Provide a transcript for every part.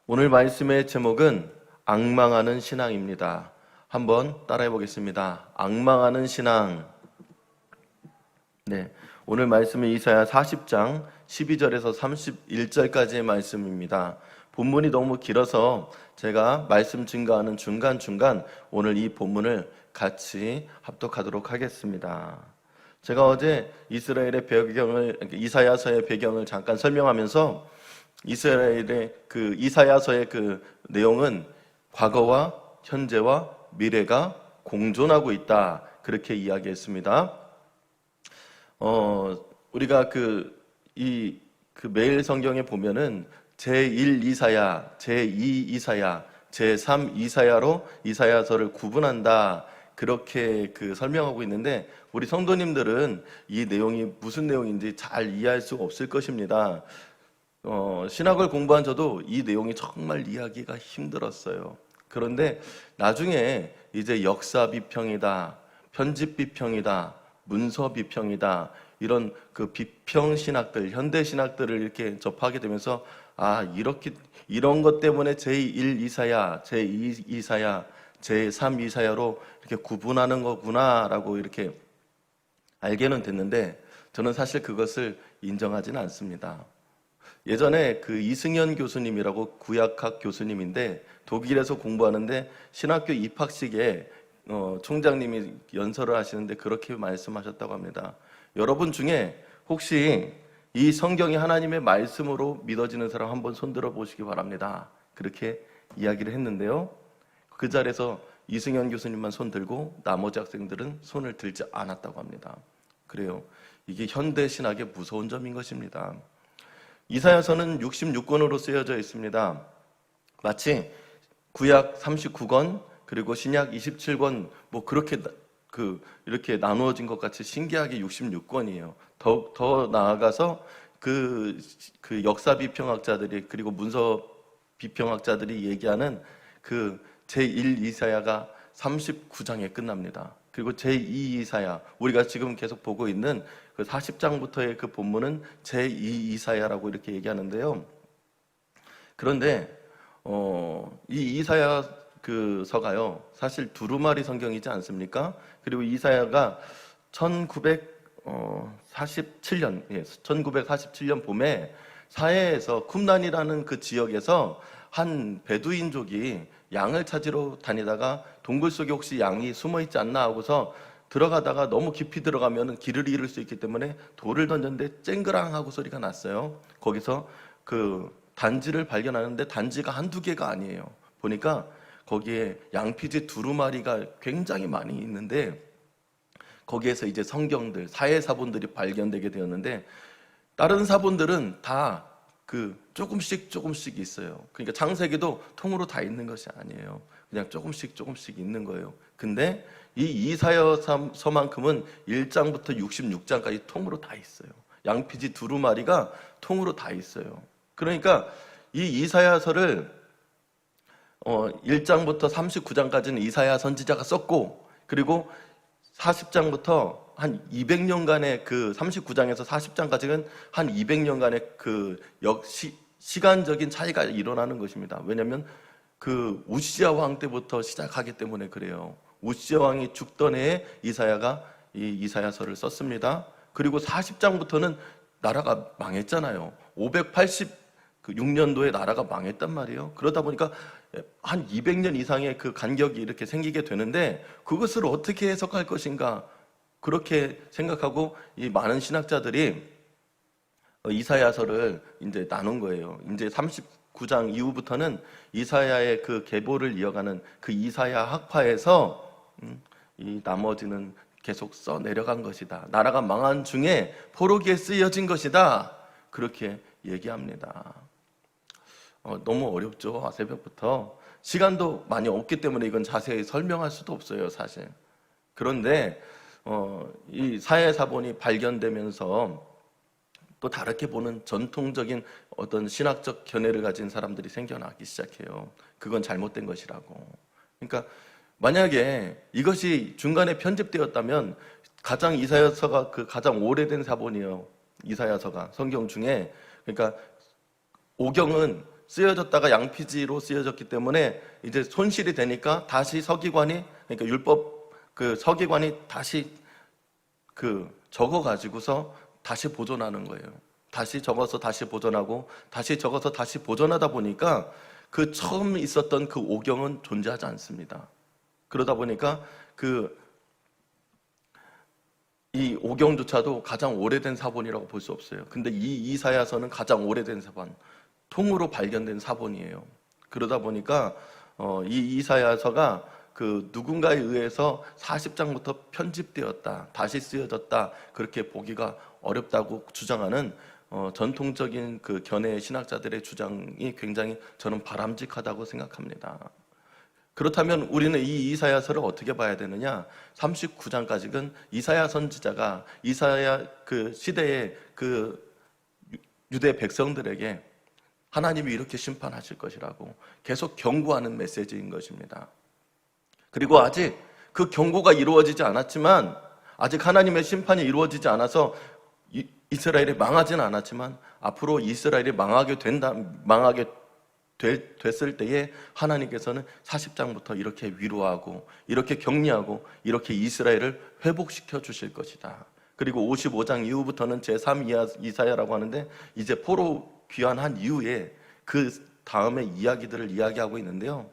오늘 말씀의 제목은 앙망하는 신앙입니다. 한번 따라해 보겠습니다. 앙망하는 신앙. 네, 오늘 말씀은 이사야 40장 12절에서 31절까지의 말씀입니다. 본문이 너무 길어서 제가 말씀 증가하는 중간중간 오늘 이 본문을 같이 합독하도록 하겠습니다. 제가 어제 이스라엘의 배경을, 이사야서의 배경을 잠깐 설명하면서 이스라엘의 그 이사야서의 그 내용은 과거와 현재와 미래가 공존하고 있다, 그렇게 이야기했습니다. 우리가 매일 성경에 보면은 제1 이사야, 제2 이사야, 제3 이사야로 이사야서를 구분한다, 그렇게 설명하고 있는데, 우리 성도님들은 이 내용이 무슨 내용인지 잘 이해할 수가 없을 것입니다. 신학을 공부한 저도 이 내용이 정말 이해하기가 힘들었어요. 그런데 나중에 이제 역사 비평이다, 편집 비평이다, 문서 비평이다, 이런 그 비평 신학들, 현대 신학들을 이렇게 접하게 되면서 이런 것 때문에 제1 이사야, 제2 이사야, 제3 이사야로 이렇게 구분하는 거구나라고 이렇게 알게는 됐는데, 저는 사실 그것을 인정하지는 않습니다. 예전에 이승현 교수님이라고 구약학 교수님인데, 독일에서 공부하는데 신학교 입학식에 총장님이 연설을 하시는데 그렇게 말씀하셨다고 합니다. 여러분 중에 혹시 이 성경이 하나님의 말씀으로 믿어지는 사람 한번 손들어 보시기 바랍니다, 그렇게 이야기를 했는데요, 그 자리에서 이승현 교수님만 손 들고 나머지 학생들은 손을 들지 않았다고 합니다. 그래요. 이게 현대 신학의 무서운 점인 것입니다. 이사야서는 66권으로 쓰여져 있습니다. 마치 구약 39권 그리고 신약 27권 그렇게 이렇게 나누어진 것 같이 신기하게 66권이에요. 더 나아가서 그 역사 비평학자들이 그리고 문서 비평학자들이 얘기하는 제1 이사야가 39장에 끝납니다. 그리고 제2 이사야, 우리가 지금 계속 보고 있는 40장부터의 그 본문은 제2 이사야라고 이렇게 얘기하는데요. 그런데 이 이사야 서가요, 사실 두루마리 성경이지 않습니까? 그리고 이사야가 1947년 봄에 사해에서 쿰란이라는 그 지역에서 한 베두인족이 양을 찾으러 다니다가 동굴 속에 혹시 양이 숨어 있지 않나 하고서 들어가다가 너무 깊이 들어가면 길을 잃을 수 있기 때문에 돌을 던졌는데 쨍그랑 하고 소리가 났어요. 거기서 단지를 발견하는데 단지가 한두 개가 아니에요. 보니까 거기에 양피지 두루마리가 굉장히 많이 있는데, 거기에서 이제 성경들, 사해 사본들이 발견되게 되었는데, 다른 사본들은 다 조금씩 있어요. 그러니까 창세기도 통으로 다 있는 것이 아니에요. 그냥 조금씩 있는 거예요. 근데 이 이사야서만큼은 1장부터 66장까지 통으로 다 있어요. 양피지 두루마리가 통으로 다 있어요. 그러니까 이 이사야서를 1장부터 39장까지는 이사야 선지자가 썼고, 그리고 40장부터 한 200년간의 39장에서 40장까지는 한 200년간의 시간적인 차이가 일어나는 것입니다. 왜냐하면 우시야 왕 때부터 시작하기 때문에 그래요. 우시야 왕이 죽던 해에 이사야가 이 이사야서를 썼습니다. 그리고 40장부터는 나라가 망했잖아요. 586년도에 나라가 망했단 말이에요. 그러다 보니까 한 200년 이상의 간격이 이렇게 생기게 되는데, 그것을 어떻게 해석할 것인가, 그렇게 생각하고 이 많은 신학자들이 이사야서를 이제 나눈 거예요. 이제 39장 이후부터는 이사야의 계보를 이어가는 이사야 학파에서 이 나머지는 계속 써 내려간 것이다. 나라가 망한 중에 포로기에 쓰여진 것이다, 그렇게 얘기합니다. 너무 어렵죠. 새벽부터 시간도 많이 없기 때문에 이건 자세히 설명할 수도 없어요, 사실. 그런데 이 사해사본이 발견되면서 또 다르게 보는 전통적인 어떤 신학적 견해를 가진 사람들이 생겨나기 시작해요. 그건 잘못된 것이라고. 그러니까 만약에 이것이 중간에 편집되었다면, 이사야서가 가장 오래된 사본이에요. 이사야서가 성경 중에. 그러니까 오경은 쓰여졌다가 양피지로 쓰여졌기 때문에 이제 손실이 되니까 다시 서기관이, 그러니까 율법 그 서기관이 다시 적어 가지고서 다시 보존하는 거예요. 다시 적어서 다시 보존하고 다시 적어서 다시 보존하다 보니까 그 처음 있었던 그 오경은 존재하지 않습니다. 그러다 보니까 이 오경조차도 가장 오래된 사본이라고 볼 수 없어요. 근데 이 이사야서는 가장 오래된 사본, 통으로 발견된 사본이에요. 그러다 보니까 이 이사야서가 누군가에 의해서 40장부터 편집되었다, 다시 쓰여졌다, 그렇게 보기가 어렵다고 주장하는 전통적인 견해 신학자들의 주장이 굉장히 저는 바람직하다고 생각합니다. 그렇다면 우리는 이 이사야서를 어떻게 봐야 되느냐? 39장까지는 이사야 선지자가 이사야 시대의 유대 백성들에게 하나님이 이렇게 심판하실 것이라고 계속 경고하는 메시지인 것입니다. 그리고 아직 그 경고가 이루어지지 않았지만, 아직 하나님의 심판이 이루어지지 않아서 이스라엘이 망하지는 않았지만 앞으로 이스라엘이 망하게 됐을 때에 하나님께서는 40장부터 이렇게 위로하고 이렇게 격려하고 이렇게 이스라엘을 회복시켜 주실 것이다. 그리고 55장 이후부터는 제3 이사야라고 하는데, 이제 포로 귀환한 이후에 그 다음에 이야기들을 이야기하고 있는데요.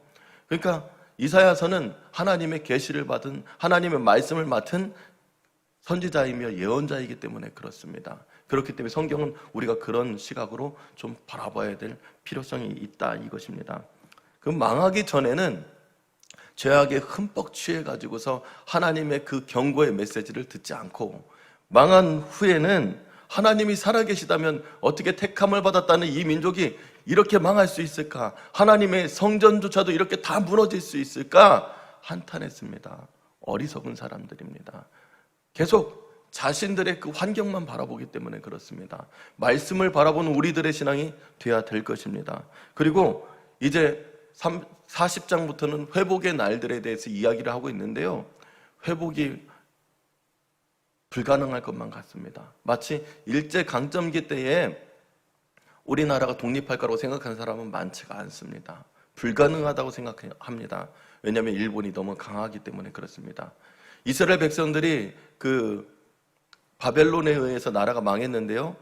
그러니까 이사야서는 하나님의 계시를 받은, 하나님의 말씀을 맡은 선지자이며 예언자이기 때문에 그렇습니다. 그렇기 때문에 성경은 우리가 그런 시각으로 좀 바라봐야 될 필요성이 있다, 이것입니다. 망하기 전에는 죄악에 흠뻑 취해가지고서 하나님의 그 경고의 메시지를 듣지 않고, 망한 후에는 하나님이 살아계시다면 어떻게 택함을 받았다는 이 민족이 이렇게 망할 수 있을까? 하나님의 성전조차도 이렇게 다 무너질 수 있을까? 한탄했습니다. 어리석은 사람들입니다. 계속 자신들의 그 환경만 바라보기 때문에 그렇습니다. 말씀을 바라보는 우리들의 신앙이 돼야 될 것입니다. 그리고 이제 40장부터는 회복의 날들에 대해서 이야기를 하고 있는데요. 회복이 불가능할 것만 같습니다. 마치 일제강점기 때에 우리나라가 독립할 거라고 생각하는 사람은 많지가 않습니다. 불가능하다고 생각합니다. 왜냐하면 일본이 너무 강하기 때문에 그렇습니다. 이스라엘 백성들이 바벨론에 의해서 나라가 망했는데요.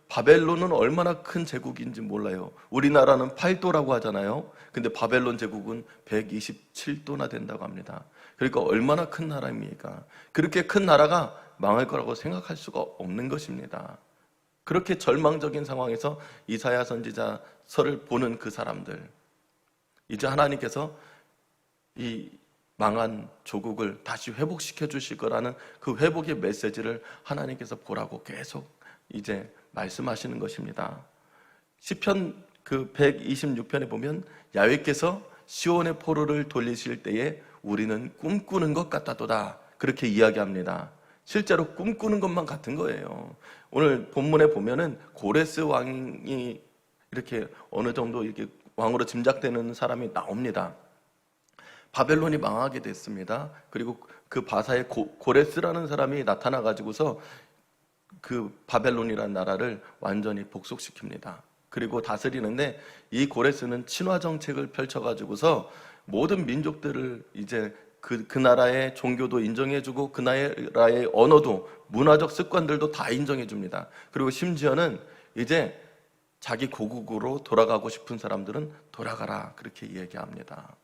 바벨론은 얼마나 큰 제국인지 몰라요. 우리나라는 8도라고 하잖아요. 근데 바벨론 제국은 127도나 된다고 합니다. 그러니까 얼마나 큰 나라입니까? 그렇게 큰 나라가 망할 거라고 생각할 수가 없는 것입니다. 그렇게 절망적인 상황에서 이사야 선지자서를 보는 그 사람들, 이제 하나님께서 이 망한 조국을 다시 회복시켜 주실 거라는 그 회복의 메시지를 하나님께서 보라고 계속 이제 말씀하시는 것입니다. 시편 126편에 보면 야훼께서 시온의 포로를 돌리실 때에 우리는 꿈꾸는 것 같다도다, 그렇게 이야기합니다. 실제로 꿈꾸는 것만 같은 거예요. 오늘 본문에 보면은 고레스 왕이 이렇게 어느 정도 이렇게 왕으로 짐작되는 사람이 나옵니다. 바벨론이 망하게 됐습니다. 그리고 그 바사의 고레스라는 사람이 나타나 가지고서 바벨론이라는 나라를 완전히 복속시킵니다. 그리고 다스리는데, 이 고레스는 친화 정책을 펼쳐 가지고서 모든 민족들을 이제 그 나라의 종교도 인정해주고 그 나라의 언어도, 문화적 습관들도 다 인정해줍니다. 그리고 심지어는 이제 자기 고국으로 돌아가고 싶은 사람들은 돌아가라, 그렇게 얘기합니다.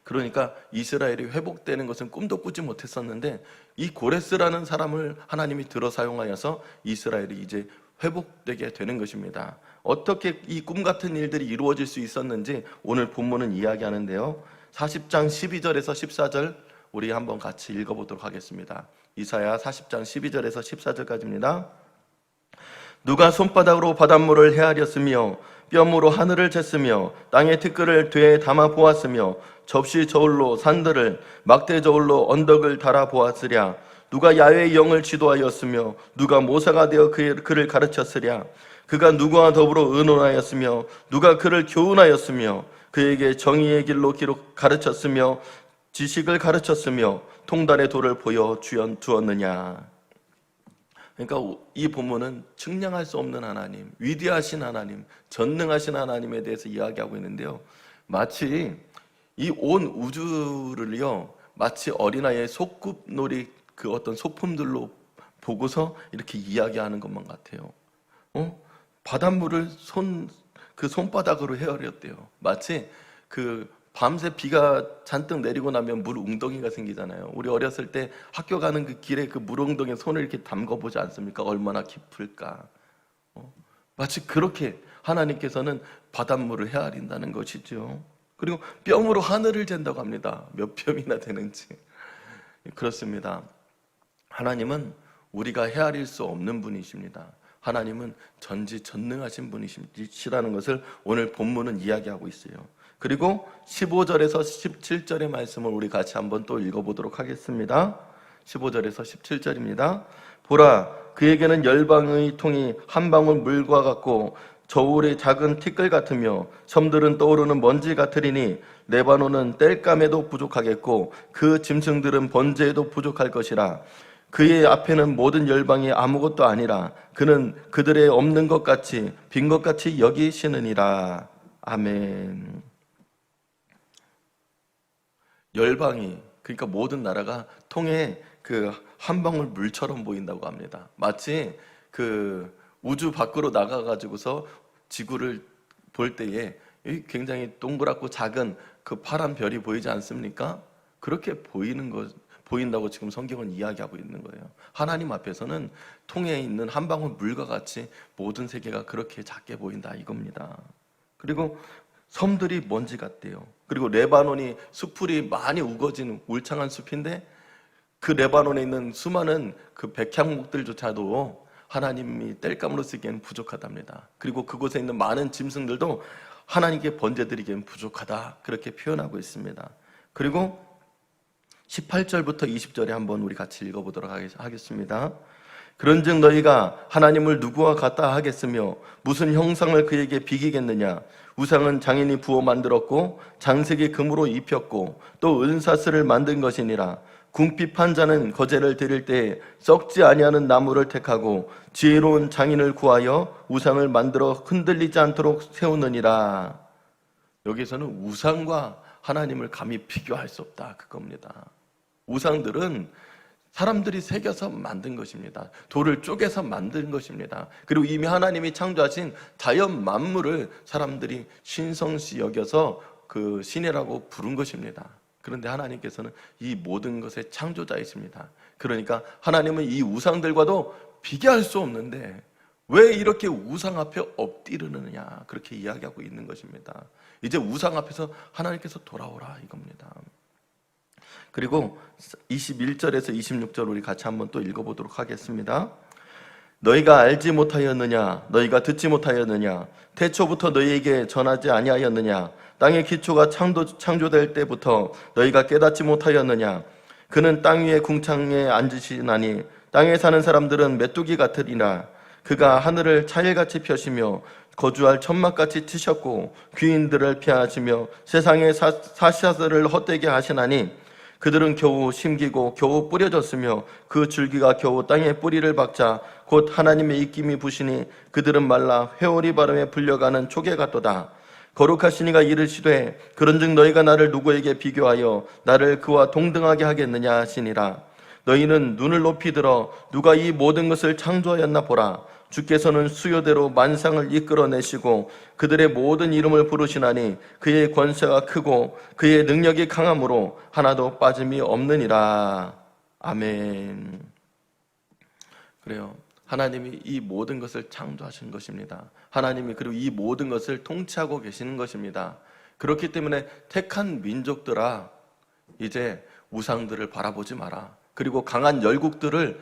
그러니까 이스라엘이 회복되는 것은 꿈도 꾸지 못했었는데, 이 고레스라는 사람을 하나님이 들어 사용하여서 이스라엘이 이제 회복되게 되는 것입니다. 어떻게 이 꿈 같은 일들이 이루어질 수 있었는지 오늘 본문은 이야기하는데요. 40장 12절에서 14절 우리 한번 같이 읽어보도록 하겠습니다. 이사야 40장 12절에서 14절까지입니다. 누가 손바닥으로 바닷물을 헤아렸으며 뼘으로 하늘을 쟀으며 땅의 티끌을 되에 담아 보았으며 접시 저울로 산들을, 막대 저울로 언덕을 달아 보았으랴. 누가 야훼의 영을 지도하였으며 누가 모사가 되어 그를 가르쳤으랴. 그가 누구와 더불어 의논하였으며 누가 그를 교훈하였으며 그에게 정의의 길로 가르쳤으며 지식을 가르쳤으며 통달의 도를 보여 주었느냐. 그러니까 이 본문은 측량할 수 없는 하나님, 위대하신 하나님, 전능하신 하나님에 대해서 이야기하고 있는데요. 마치 이 온 우주를요, 마치 어린아이의 소꿉놀이 그 어떤 소품들로 보고서 이렇게 이야기하는 것만 같아요. 바닷물을 그 손바닥으로 헤아렸대요. 마치 그 밤새 비가 잔뜩 내리고 나면 물 웅덩이가 생기잖아요. 우리 어렸을 때 학교 가는 그 길에 그 물 웅덩이에 손을 이렇게 담궈 보지 않습니까? 얼마나 깊을까? 마치 그렇게 하나님께서는 바닷물을 헤아린다는 것이죠. 그리고 뼘으로 하늘을 잰다고 합니다. 몇 뼘이나 되는지. 그렇습니다. 하나님은 우리가 헤아릴 수 없는 분이십니다. 하나님은 전지전능하신 분이시라는 것을 오늘 본문은 이야기하고 있어요. 그리고 15절에서 17절의 말씀을 우리 같이 한번 또 읽어보도록 하겠습니다. 15절에서 17절입니다. 보라, 그에게는 열방의 통이 한 방울 물과 같고 저울의 작은 티끌 같으며 섬들은 떠오르는 먼지 같으리니 레바논은 땔감에도 부족하겠고 그 짐승들은 번제에도 부족할 것이라. 그의 앞에는 모든 열방이 아무것도 아니라 그는 그들의 없는 것 같이 빈 것 같이 여기시느니라. 아멘. 열방이, 그러니까 모든 나라가 통에 그 한 방울 물처럼 보인다고 합니다. 마치 그 우주 밖으로 나가가지고서 지구를 볼 때에 굉장히 동그랗고 작은 그 파란 별이 보이지 않습니까? 그렇게 보인다고 지금 성경은 이야기하고 있는 거예요. 하나님 앞에서는 통에 있는 한 방울 물과 같이 모든 세계가 그렇게 작게 보인다 이겁니다. 그리고 섬들이 먼지 같대요. 그리고 레바논이 숲풀이 많이 우거진 울창한 숲인데 그 레바논에 있는 수많은 그 백향목들조차도 하나님이 땔감으로 쓰기에는 부족하답니다. 그리고 그곳에 있는 많은 짐승들도 하나님께 번제드리기에는 부족하다 그렇게 표현하고 있습니다. 그리고 18절부터 20절에 한번 우리 같이 읽어보도록 하겠습니다. 그런즉 너희가 하나님을 누구와 같다 하겠으며 무슨 형상을 그에게 비기겠느냐. 우상은 장인이 부어 만들었고 장색이 금으로 입혔고 또 은사슬을 만든 것이니라. 궁핍한 자는 거제를 드릴 때 썩지 아니하는 나무를 택하고 지혜로운 장인을 구하여 우상을 만들어 흔들리지 않도록 세우느니라. 여기서는 우상과 하나님을 감히 비교할 수 없다 그겁니다. 우상들은 사람들이 새겨서 만든 것입니다. 돌을 쪼개서 만든 것입니다. 그리고 이미 하나님이 창조하신 자연 만물을 사람들이 신성시 여겨서 그 신이라고 부른 것입니다. 그런데 하나님께서는 이 모든 것의 창조자이십니다. 그러니까 하나님은 이 우상들과도 비교할 수 없는데 왜 이렇게 우상 앞에 엎드리느냐 그렇게 이야기하고 있는 것입니다. 이제 우상 앞에서 하나님께서 돌아오라 이겁니다. 그리고 21절에서 26절 우리 같이 한번 또 읽어보도록 하겠습니다. 너희가 알지 못하였느냐? 너희가 듣지 못하였느냐? 태초부터 너희에게 전하지 아니하였느냐? 땅의 기초가 창조될 때부터 너희가 깨닫지 못하였느냐? 그는 땅 위의 궁창에 앉으시나니 땅에 사는 사람들은 메뚜기 같으리라. 그가 하늘을 차일같이 펴시며 거주할 천막같이 치셨고 귀인들을 피하시며 세상의 사샤들을 헛되게 하시나니 그들은 겨우 심기고 겨우 뿌려졌으며 그 줄기가 겨우 땅에 뿌리를 박자 곧 하나님의 입김이 부시니 그들은 말라 회오리 바람에 불려가는 초계 같도다. 거룩하신 이가 이르시되 그런즉 너희가 나를 누구에게 비교하여 나를 그와 동등하게 하겠느냐 하시니라. 너희는 눈을 높이 들어 누가 이 모든 것을 창조하였나 보라. 주께서는 수요대로 만상을 이끌어내시고 그들의 모든 이름을 부르시나니 그의 권세가 크고 그의 능력이 강함으로 하나도 빠짐이 없느니라. 아멘. 그래요. 하나님이 이 모든 것을 창조하신 것입니다. 하나님이 그리고 이 모든 것을 통치하고 계시는 것입니다. 그렇기 때문에 택한 민족들아 이제 우상들을 바라보지 마라. 그리고 강한 열국들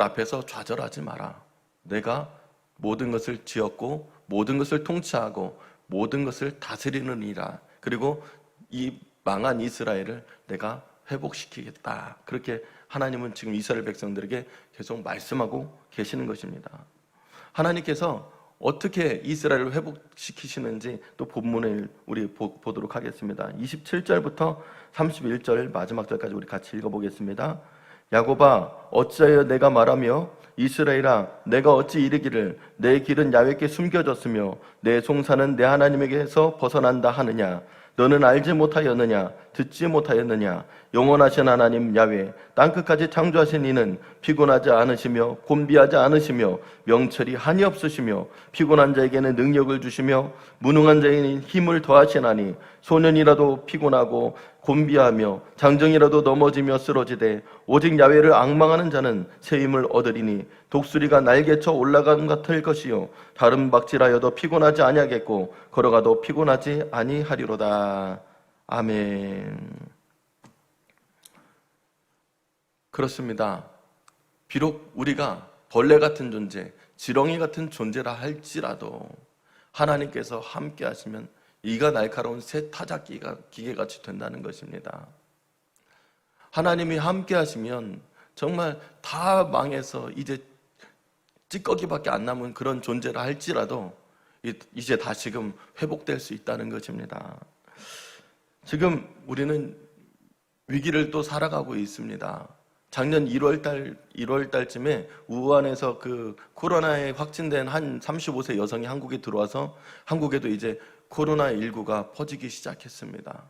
앞에서 좌절하지 마라. 내가 모든 것을 지었고 모든 것을 통치하고 모든 것을 다스리느니라. 그리고 이 망한 이스라엘을 내가 회복시키겠다. 그렇게 하나님은 지금 이스라엘 백성들에게 계속 말씀하고 계시는 것입니다. 하나님께서 어떻게 이스라엘을 회복시키시는지 또 본문을 우리 보도록 하겠습니다. 27절부터 31절 마지막 절까지 우리 같이 읽어보겠습니다. 야곱아 어찌하여 내가 말하며 이스라엘아 내가 어찌 이르기를 내 길은 야훼께 숨겨졌으며 내 송사는 내 하나님에게서 벗어난다 하느냐. 너는 알지 못하였느냐 듣지 못하였느냐. 영원하신 하나님 야훼 땅끝까지 창조하신 이는 피곤하지 않으시며 곤비하지 않으시며 명철이 한이 없으시며 피곤한 자에게는 능력을 주시며 무능한 자에게는 힘을 더하시나니 소년이라도 피곤하고 곤비하며 장정이라도 넘어지며 쓰러지되 오직 야훼를 앙망하는 자는 새 힘을 얻으리니 독수리가 날개쳐 올라간 같을 것이요 다른 박질하여도 피곤하지 아니하겠고 걸어가도 피곤하지 아니하리로다. 아멘. 그렇습니다. 비록 우리가 벌레 같은 존재, 지렁이 같은 존재라 할지라도 하나님께서 함께 하시면 이가 날카로운 새 타작 기계같이 된다는 것입니다. 하나님이 함께 하시면 정말 다 망해서 이제 찌꺼기밖에 안 남은 그런 존재라 할지라도 이제 다시금 회복될 수 있다는 것입니다. 지금 우리는 위기를 또 살아가고 있습니다. 작년 1월 달쯤에 우한에서 그 코로나에 확진된 한 35세 여성이 한국에 들어와서 한국에도 이제 코로나19가 퍼지기 시작했습니다.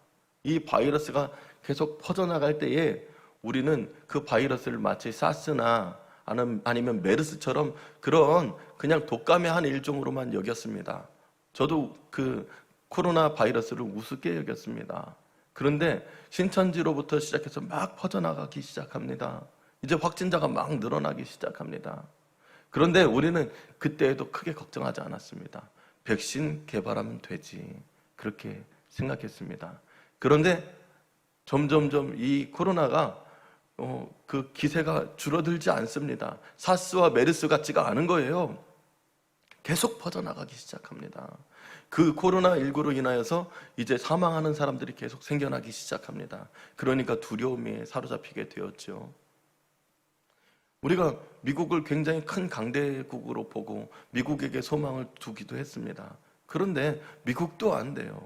이 바이러스가 계속 퍼져나갈 때에 우리는 그 바이러스를 마치 사스나 아니면 메르스처럼 그런 그냥 독감의 한 일종으로만 여겼습니다. 저도 그 코로나 바이러스를 우습게 여겼습니다. 그런데 신천지로부터 시작해서 막 퍼져나가기 시작합니다. 이제 확진자가 막 늘어나기 시작합니다. 그런데 우리는 그때에도 크게 걱정하지 않았습니다. 백신 개발하면 되지 그렇게 생각했습니다. 그런데 점점점 이 코로나가 그 기세가 줄어들지 않습니다. 사스와 메르스 같지가 않은 거예요. 계속 퍼져나가기 시작합니다. 그 코로나19로 인하여서 이제 사망하는 사람들이 계속 생겨나기 시작합니다. 그러니까 두려움에 사로잡히게 되었죠. 우리가 미국을 굉장히 큰 강대국으로 보고 미국에게 소망을 두기도 했습니다. 그런데 미국도 안 돼요.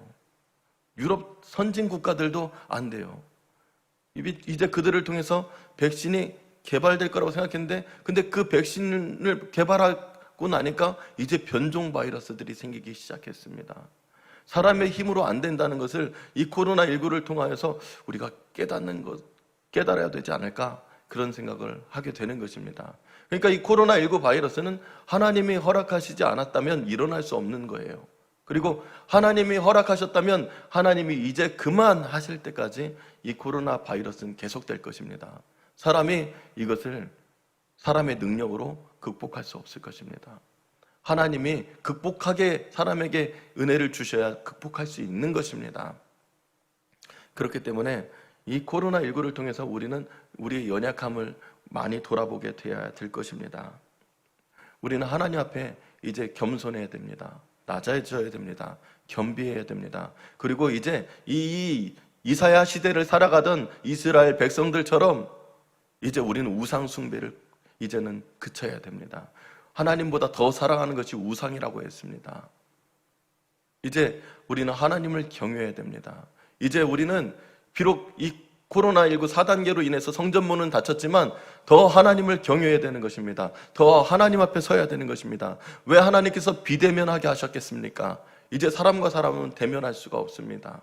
유럽 선진 국가들도 안 돼요. 이제 그들을 통해서 백신이 개발될 거라고 생각했는데 근데 그 백신을 개발하고 나니까 이제 변종 바이러스들이 생기기 시작했습니다. 사람의 힘으로 안 된다는 것을 이 코로나19를 통하여서 우리가 깨달아야 되지 않을까 그런 생각을 하게 되는 것입니다. 그러니까 이 코로나19 바이러스는 하나님이 허락하시지 않았다면 일어날 수 없는 거예요. 그리고 하나님이 허락하셨다면 하나님이 이제 그만하실 때까지 이 코로나 바이러스는 계속될 것입니다. 사람이 이것을 사람의 능력으로 극복할 수 없을 것입니다. 하나님이 극복하게 사람에게 은혜를 주셔야 극복할 수 있는 것입니다. 그렇기 때문에 이 코로나19를 통해서 우리는 우리의 연약함을 많이 돌아보게 되어야 될 것입니다. 우리는 하나님 앞에 이제 겸손해야 됩니다. 낮아져야 됩니다. 겸비해야 됩니다. 그리고 이제 이 이사야 시대를 살아가던 이스라엘 백성들처럼 이제 우리는 우상 숭배를 이제는 그쳐야 됩니다. 하나님보다 더 사랑하는 것이 우상이라고 했습니다. 이제 우리는 하나님을 경외해야 됩니다. 이제 우리는 비록 이 코로나19 4단계로 인해서 성전문은 닫혔지만 더 하나님을 경외해야 되는 것입니다. 더 하나님 앞에 서야 되는 것입니다. 왜 하나님께서 비대면하게 하셨겠습니까? 이제 사람과 사람은 대면할 수가 없습니다.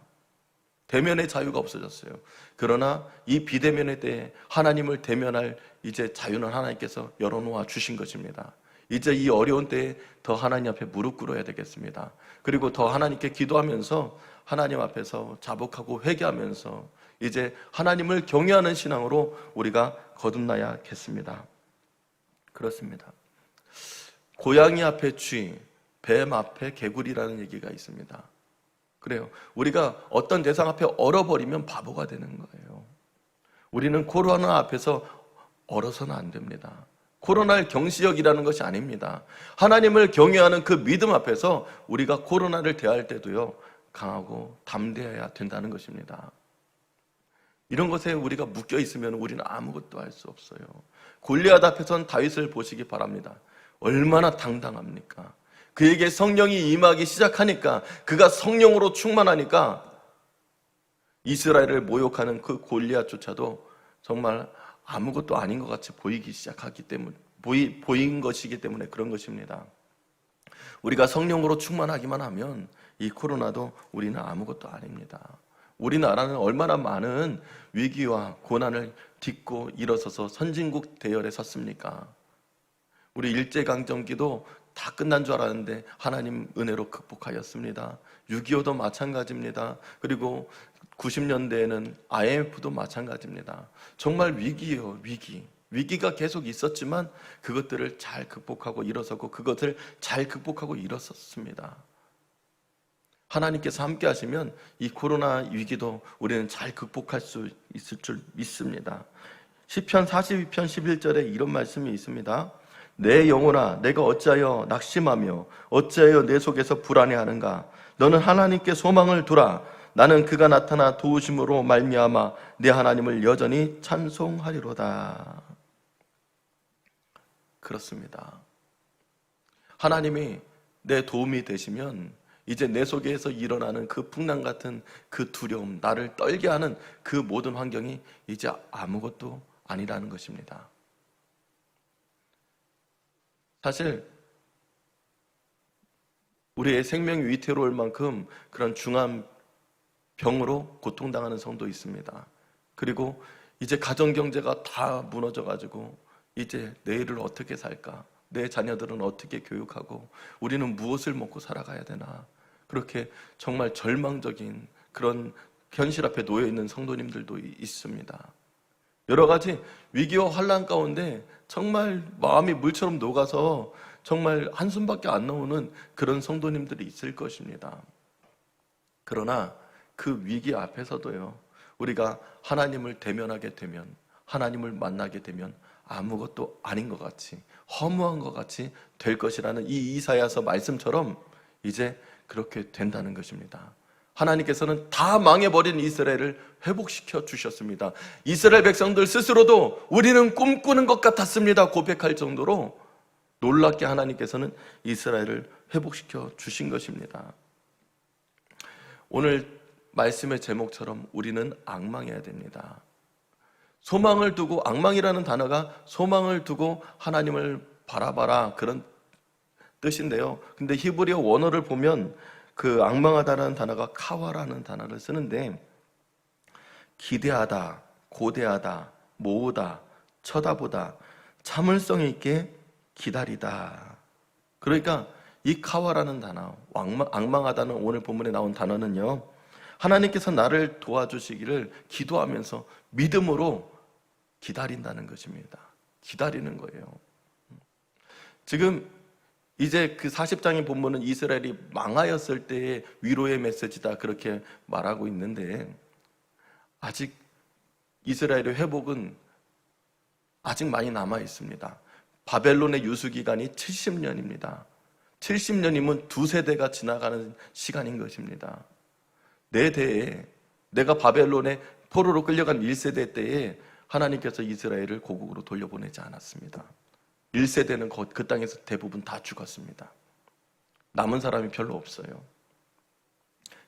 대면의 자유가 없어졌어요. 그러나 이 비대면의 때에 하나님을 대면할 이제 자유는 하나님께서 열어놓아 주신 것입니다. 이제 이 어려운 때에 더 하나님 앞에 무릎 꿇어야 되겠습니다. 그리고 더 하나님께 기도하면서 하나님 앞에서 자복하고 회개하면서 이제 하나님을 경외하는 신앙으로 우리가 거듭나야겠습니다. 그렇습니다. 고양이 앞에 쥐, 뱀 앞에 개구리라는 얘기가 있습니다. 그래요. 우리가 어떤 대상 앞에 얼어버리면 바보가 되는 거예요. 우리는 코로나 앞에서 얼어서는 안 됩니다. 코로나를 경시역이라는 것이 아닙니다. 하나님을 경외하는 그 믿음 앞에서 우리가 코로나를 대할 때도요, 강하고 담대해야 된다는 것입니다. 이런 것에 우리가 묶여 있으면 우리는 아무것도 할 수 없어요. 골리앗 앞에선 다윗을 보시기 바랍니다. 얼마나 당당합니까? 그에게 성령이 임하기 시작하니까, 그가 성령으로 충만하니까 이스라엘을 모욕하는 그 골리앗조차도 정말 아무것도 아닌 것 같이 보이기 시작하기 때문에 보인 것이기 때문에 그런 것입니다. 우리가 성령으로 충만하기만 하면 이 코로나도 우리는 아무것도 아닙니다. 우리나라는 얼마나 많은 위기와 고난을 딛고 일어서서 선진국 대열에 섰습니까? 우리 일제강점기도 다 끝난 줄 알았는데 하나님 은혜로 극복하였습니다. 6.25도 마찬가지입니다. 그리고 90년대에는 IMF도 마찬가지입니다. 정말 위기예요, 위기. 위기가 계속 있었지만 그것들을 잘 극복하고 일어섰고 그것을 잘 극복하고 일어섰습니다. 하나님께서 함께 하시면 이 코로나 위기도 우리는 잘 극복할 수 있을 줄 믿습니다. 시편 42편 11절에 이런 말씀이 있습니다. 내 영혼아 내가 어찌하여 낙심하며 어찌하여 내 속에서 불안해하는가. 너는 하나님께 소망을 두라. 나는 그가 나타나 도우심으로 말미암아 내 하나님을 여전히 찬송하리로다. 그렇습니다. 하나님이 내 도움이 되시면 이제 내 속에서 일어나는 그 풍랑 같은 그 두려움, 나를 떨게 하는 그 모든 환경이 이제 아무것도 아니라는 것입니다. 사실 우리의 생명이 위태로울 만큼 그런 중한 병으로 고통당하는 성도 있습니다. 그리고 이제 가정경제가 다 무너져가지고 이제 내일을 어떻게 살까? 내 자녀들은 어떻게 교육하고 우리는 무엇을 먹고 살아가야 되나? 그렇게 정말 절망적인 그런 현실 앞에 놓여 있는 성도님들도 있습니다. 여러 가지 위기와 환난 가운데 정말 마음이 물처럼 녹아서 정말 한숨밖에 안 나오는 그런 성도님들이 있을 것입니다. 그러나 그 위기 앞에서도요, 우리가 하나님을 대면하게 되면, 하나님을 만나게 되면 아무것도 아닌 것 같이, 허무한 것 같이 될 것이라는 이 이사야서 말씀처럼 이제 그렇게 된다는 것입니다. 하나님께서는 다 망해버린 이스라엘을 회복시켜 주셨습니다. 이스라엘 백성들 스스로도 우리는 꿈꾸는 것 같았습니다 고백할 정도로 놀랍게 하나님께서는 이스라엘을 회복시켜 주신 것입니다. 오늘 말씀의 제목처럼 우리는 앙망해야 됩니다. 소망을 두고, 앙망이라는 단어가 소망을 두고 하나님을 바라봐라 그런 뜻인데요. 근데 히브리어 원어를 보면 그 앙망하다라는 단어가 카와라는 단어를 쓰는데 기대하다, 고대하다, 모으다, 쳐다보다, 참을성 있게 기다리다. 그러니까 이 카와라는 단어, 앙망하다는 오늘 본문에 나온 단어는요, 하나님께서 나를 도와주시기를 기도하면서 믿음으로 기다린다는 것입니다. 기다리는 거예요. 지금 이제 그 40장의 본문은 이스라엘이 망하였을 때의 위로의 메시지다 그렇게 말하고 있는데 아직 이스라엘의 회복은 아직 많이 남아 있습니다. 바벨론의 유수기간이 70년입니다. 70년이면 두 세대가 지나가는 시간인 것입니다. 내 대에, 내가 바벨론의 포로로 끌려간 1세대 때에 하나님께서 이스라엘을 고국으로 돌려보내지 않았습니다. 1세대는 그 땅에서 대부분 다 죽었습니다. 남은 사람이 별로 없어요.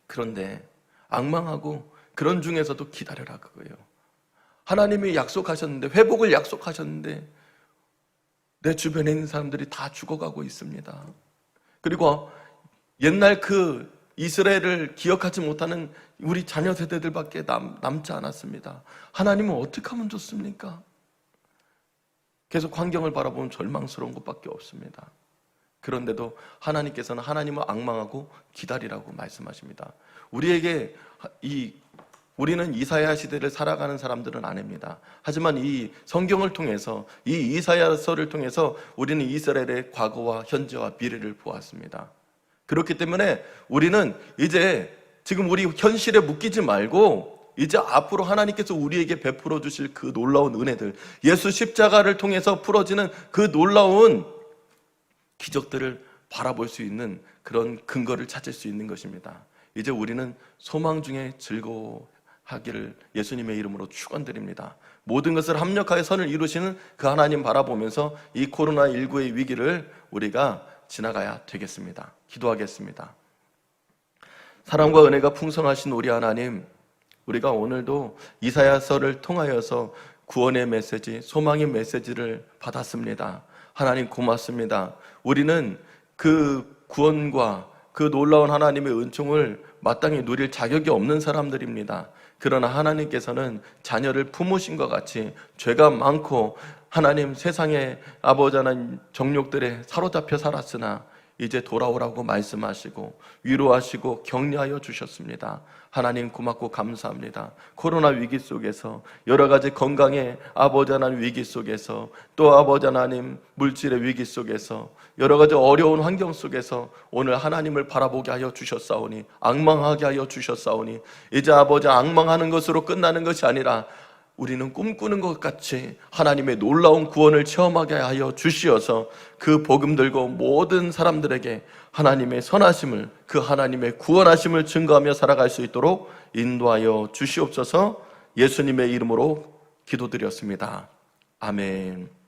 그런데 앙망하고 그런 중에서도 기다려라 그거예요. 하나님이 약속하셨는데, 회복을 약속하셨는데 내 주변에 있는 사람들이 다 죽어가고 있습니다. 그리고 옛날 그 이스라엘을 기억하지 못하는 우리 자녀 세대들밖에 남지 않았습니다. 하나님은 어떻게 하면 좋습니까? 계속 환경을 바라보면 절망스러운 것밖에 없습니다. 그런데도 하나님께서는 하나님을 앙망하고 기다리라고 말씀하십니다. 우리는 이사야 시대를 살아가는 사람들은 아닙니다. 하지만 이 성경을 통해서, 이 이사야서를 통해서 우리는 이스라엘의 과거와 현재와 미래를 보았습니다. 그렇기 때문에 우리는 이제 지금 우리 현실에 묶이지 말고 이제 앞으로 하나님께서 우리에게 베풀어 주실 그 놀라운 은혜들, 예수 십자가를 통해서 풀어지는 그 놀라운 기적들을 바라볼 수 있는 그런 근거를 찾을 수 있는 것입니다. 이제 우리는 소망 중에 즐거워하기를 예수님의 이름으로 축원드립니다. 모든 것을 합력하여 선을 이루시는 그 하나님 바라보면서 이 코로나19의 위기를 우리가 지나가야 되겠습니다. 기도하겠습니다. 사랑과 은혜가 풍성하신 우리 하나님, 우리가 오늘도 이사야서를 통하여서 구원의 메시지, 소망의 메시지를 받았습니다. 하나님 고맙습니다. 우리는 그 구원과 그 놀라운 하나님의 은총을 마땅히 누릴 자격이 없는 사람들입니다. 그러나 하나님께서는 자녀를 품으신 것 같이 죄가 많고 하나님 세상의 아버지 하나님 정욕들에 사로잡혀 살았으나 이제 돌아오라고 말씀하시고 위로하시고 격려하여 주셨습니다. 하나님 고맙고 감사합니다. 코로나 위기 속에서 여러 가지 건강의 아버지 하나님 위기 속에서 또 아버지 하나님 물질의 위기 속에서 여러 가지 어려운 환경 속에서 오늘 하나님을 바라보게 하여 주셨사오니 앙망하게 하여 주셨사오니 이제 아버지 앙망하는 것으로 끝나는 것이 아니라 우리는 꿈꾸는 것 같이 하나님의 놀라운 구원을 체험하게 하여 주시어서 그 복음 들고 모든 사람들에게 하나님의 선하심을, 그 하나님의 구원하심을 증거하며 살아갈 수 있도록 인도하여 주시옵소서. 예수님의 이름으로 기도드렸습니다. 아멘.